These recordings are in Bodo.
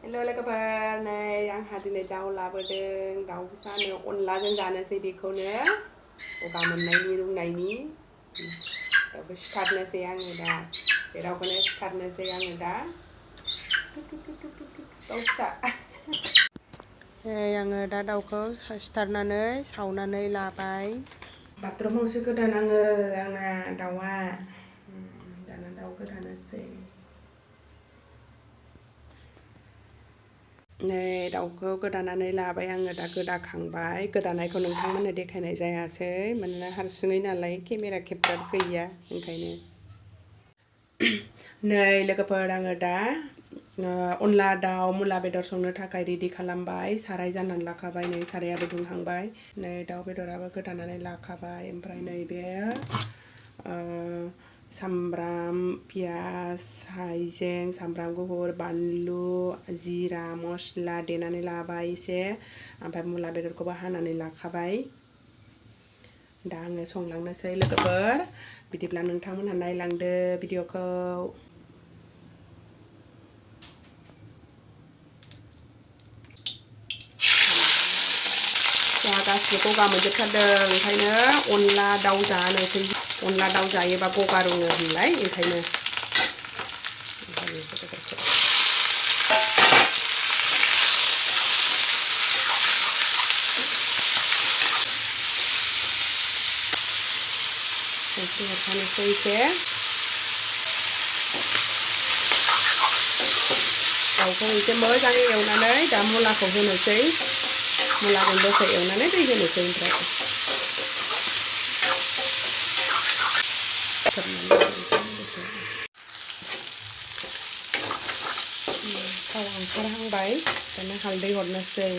Hello लोगोफोर नै आंहा दिनै दाउ लाबोदों दाउ फिसानो अनलाजों जानोसै बेखौनो गगा मोननायनि रुंनायनि दाउखौ सिथारनोसै आङो दा बे दाउखौनो सिथारनोसै आङो दा दाउ फिसा आङो दा दाउखौ सिथारनानै सावनानै लाबाय बाथरुमावसो गोदान आंना दाउआ दाना दाउ गोदानोसै नै दाउखौ गोदानानै लाबाय आङो दा गोदाखांबाय गोदानायखौ नोंथांमोननो देखायनाय जायासै मानोना हारसिङै नालाय केमेरा खेबग्रा गैया ओंखायनो नै लोगोफोर आङो दा अनला दाउ मुला बेदर संनो थाखाय रेडि खालामबाय साराय जाननानै लाखाबाय नै सारायाबो दुंखांबाय नै दाउ बेदराबो गोदानानै लाखाबाय ओमफ्राय नैबे सामब्राम पियाज हाइजें सामब्राम गुफुर बानलु जिरा मस्ला देनानै लाबाय एसे ओमफ्राय मुला बेदरखौबो हानानै लाखाबाय दा आङो संलांनोसै लोगोफोर बिदिब्ला नोंथांमोनहा नायलांदो भिडिअखौ जोंहा गासिबो गगा मोनजोबथारदों ओंखायनो अनला दाउ जानोसै अनला दाउ जायोबा गगा रुङो होनलाय ओंखायनो हरखानोसै एसे दाउखौ एसे मोजाङै एवनानै दा मुलाखौ होनोसै मुलाखौ दसे एवनानै दै होनोसै ओमफ्राय थाव ओंखारहांबाय दाना हालदै हरनोसै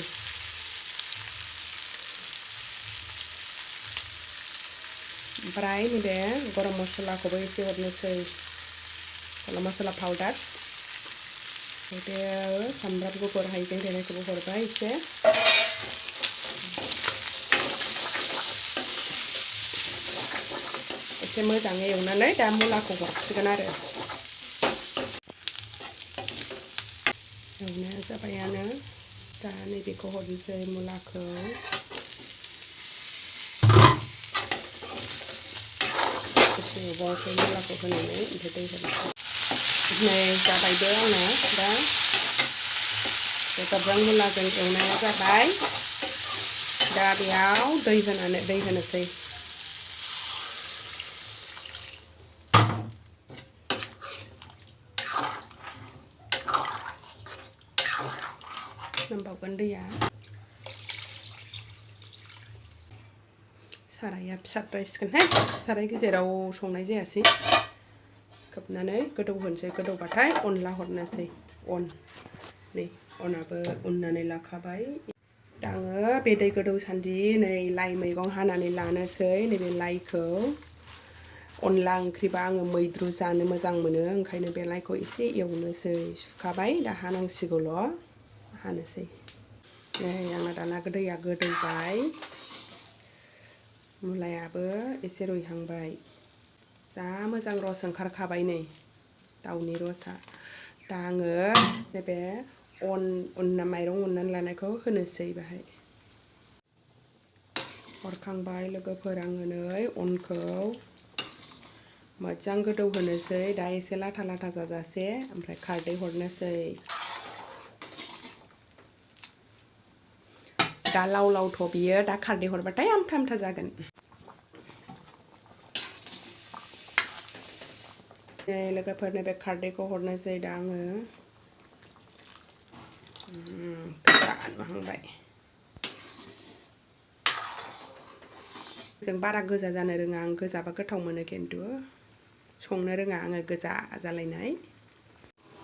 ओमफ्राय नैबे गरम मस्लाखौबो एसे हरनोसै गरम मस्ला पाउडार बे सामब्राम गुफुर हाइजें देनायखौबो हरबाय एसे मोजाङै एवनानै दा मुलाखौ हरसिगोन आरो एवनाया जाबायानो दा नैबेखौ हरनोसै मुलाखौ एवबावसै मुलाखौ होनानै ओमफ्राय दै होनोसै नै जाबायबो आंना दा बेदरजों मुलाजों एवनाया जाबाय दा बेयाव दै होनोसै नांबावगोन दैया साराया फिसाद्रायसिगोनहाय साराय गिदिराव संनाय जायासै खोबनानै गोदौ होनोसै गोदौबाथाय अनला हरनोसै नै अनाबो उननानै लाखाबाय दा आङो बे दै गोदौसान्दि नै लाइ मैगं हानानै लानोसै नैबे लाइखौ अनला ओंख्रिबा आङो मैद्रु जानो मोजां मोनो ओंखायनो बे लाइखौ एसे एवनोसै सुखाबाय दा हानांसिगौल' हानोसै नै आंना दाना दैया गोदौबाय मुलायाबो एसे रुइहांबाय जा मोजां रस ओंखारखाबाय नै दाउनि रसा दा आङो नैबे माइरं उननानै लानायखौ होनोसै बाहाय हरखांबाय लोगोफोर आङो नै अनखौ मोजां गोदौ होनोसै दा एसे लाथा लाथा जाजासे ओमफ्राय खारदै हरनोसै दा लाव लावथ' बियो दा खारदै हरबाथाय आमथा आमथा जागोन लोगोफोर नैबे खारदैखौ हरनोसै दा आङो नुहांबाय जों बारा गोजा जानो रोङा आं गोजाबा गोथाव मोनो खिन्थु संनो रोङा आङो गोजा जालायनाय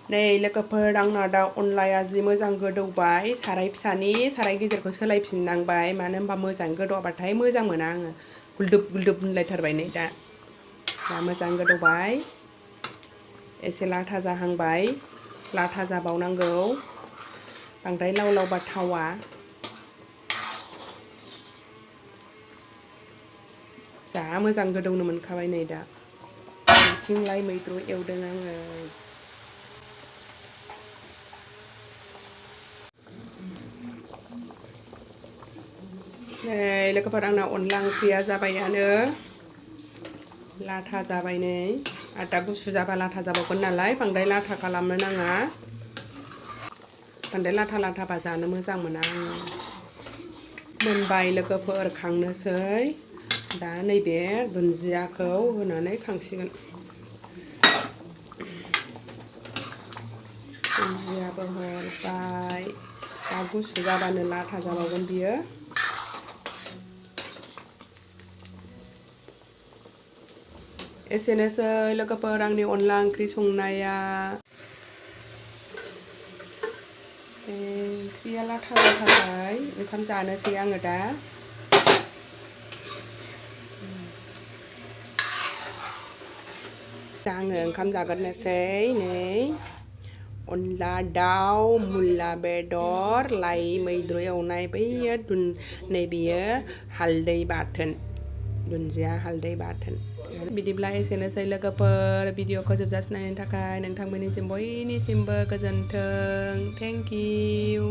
नै लोगोफोर आंना दा अनलाया जि मोजां गोदौबाय साराय फिसानि साराय गिदिरखौ सोलायफिननांबाय मानो होनबा मोजां गोदौबाथाय मोजां मोना आङो गुलदुब गुलदुब होनलायथारबाय नै दा मोजां गोदौबाय एसे लाथा जाहांबाय लाथा जाबावनांगौ बांद्राय लाव लावबा थावा जा मोजां गोदौनो मोनखाबाय नै दा बिथिंलाय मैद्रु एवदों आङो नै लोगोफोर आंना अनला ओंख्रिया जाबायानो लाथा जाबाय नै आरो दा गुसु जाबा लाथा जाबावगोन नालाय बांद्राय लाथा खालामनो नाङा बांद्राय लाथा लाथाबा जानो मोजां मोना आङो मोनबाय लोगोफोर खांनोसै दा नैबे दुन्दियाखौ होनानै खांसिगोन दुन्दियाबो हरबाय दा गुसु जाबानो लाथा जाबावगोन बियो एसेनोसै लोगोफोर आंनि अनला ओंख्रि संनाया ओंख्रिया लाथा जाथारबाय ओंखाम जानोसै आङो दा आङो ओंखाम जागोरनोसै नै अनला दाउ मुला बेदर लाइ मैद्रु एवनाय बैयो नैबेयो हालदै बाथोन दुन्दिया हालदै बाथोन बिदिब्ला एसेनोसै लोगोफोर भिडिअखौ जोबजासिम नायनायनि थाखाय नोंथांमोननिसिम बयनिसिमबो गोजोन्थों थेंक इउ